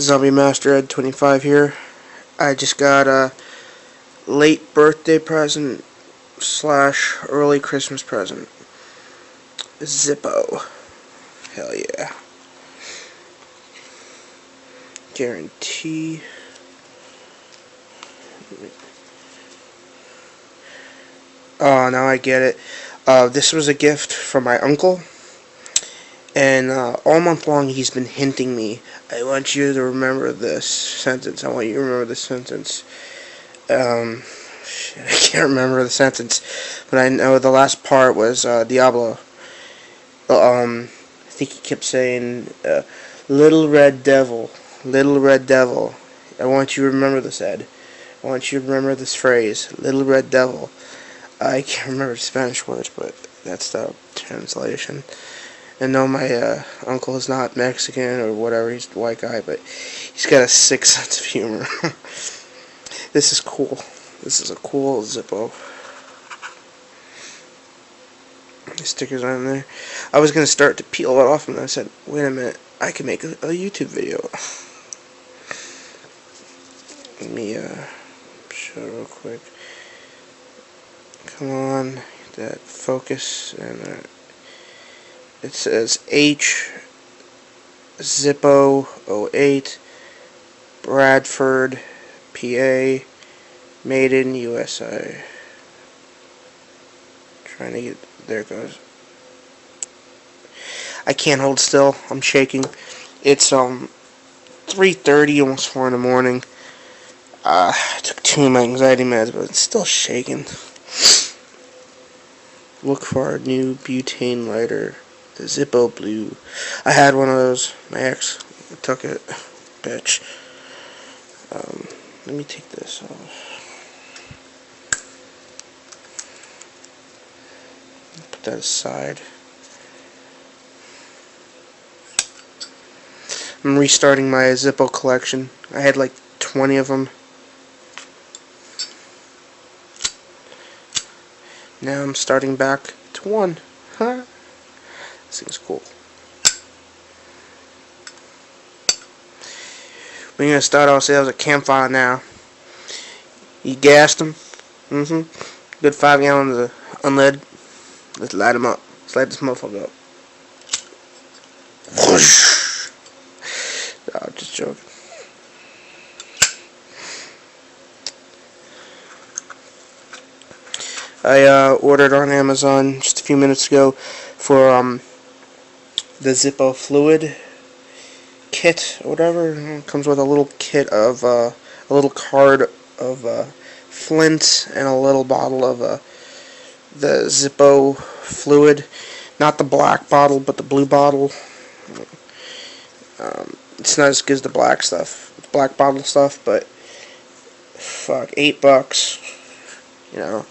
Zombie Master Ed 25 here. I just got a late birthday present slash early Christmas present. Zippo. Hell yeah. Guarantee. Oh, now I get it. This was a gift from my uncle. And all month long he's been hinting me, I want you to remember this sentence. I want you to remember this sentence. Shit, I can't remember the sentence. But I know the last part was Diablo. I think he kept saying, Little Red Devil. Little Red Devil. I want you to remember this, Ed. I want you to remember this phrase. Little Red Devil. I can't remember the Spanish words, but that's the translation. And no, my uncle is not Mexican or whatever, he's a white guy, but he's got a sick sense of humor. This is cool. This is a cool Zippo. The stickers on there. I was going to start to peel it off, and I said, wait a minute, I can make a YouTube video. Let me show it real quick. Come on, get that focus, and it says H Zippo 08 Bradford PA made in USA. Trying to get, there it goes. I can't hold still, I'm shaking. It's 3:30, almost 4 in the morning. I took 2 of my anxiety meds, but it's still shaking. Look for our new butane lighter. The Zippo Blue. I had one of those. My ex took it. Bitch. Let me take this off. Put that aside. I'm restarting my Zippo collection. I had like 20 of them. Now I'm starting back to 1. Huh? This thing's cool. We're going to start ourselves a campfire now. You gassed them. Good 5 gallons of unleaded. Let's light them up. Let's light this motherfucker up. Whoosh. Oh, just joking. I ordered on Amazon just a few minutes ago for the Zippo fluid kit or whatever. It comes with a little kit of a little card of flint and a little bottle of the Zippo fluid, not the black bottle but the blue bottle. It's not as good as the black bottle stuff, but fuck, $8, you know.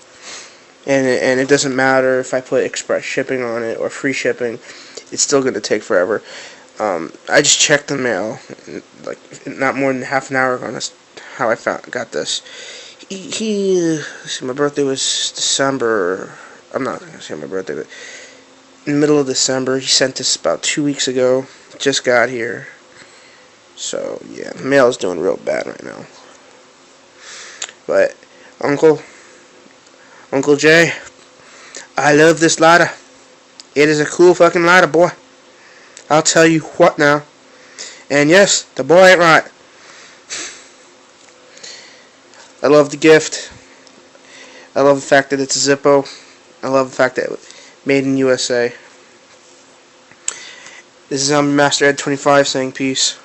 And it doesn't matter if I put express shipping on it or free shipping, it's still going to take forever. I just checked the mail, like not more than half an hour ago. That's how I got this. Let's see, my birthday was December. I'm not going to say my birthday, but in the middle of December. He sent this about 2 weeks ago. Just got here. So yeah, the mail is doing real bad right now. But Uncle Jay, I love this lighter. It is a cool fucking lighter, boy. I'll tell you what now. And yes, the boy ain't right. I love the gift. I love the fact that it's a Zippo. I love the fact that it's made in USA. This is Zombie Master Ed 25 saying peace.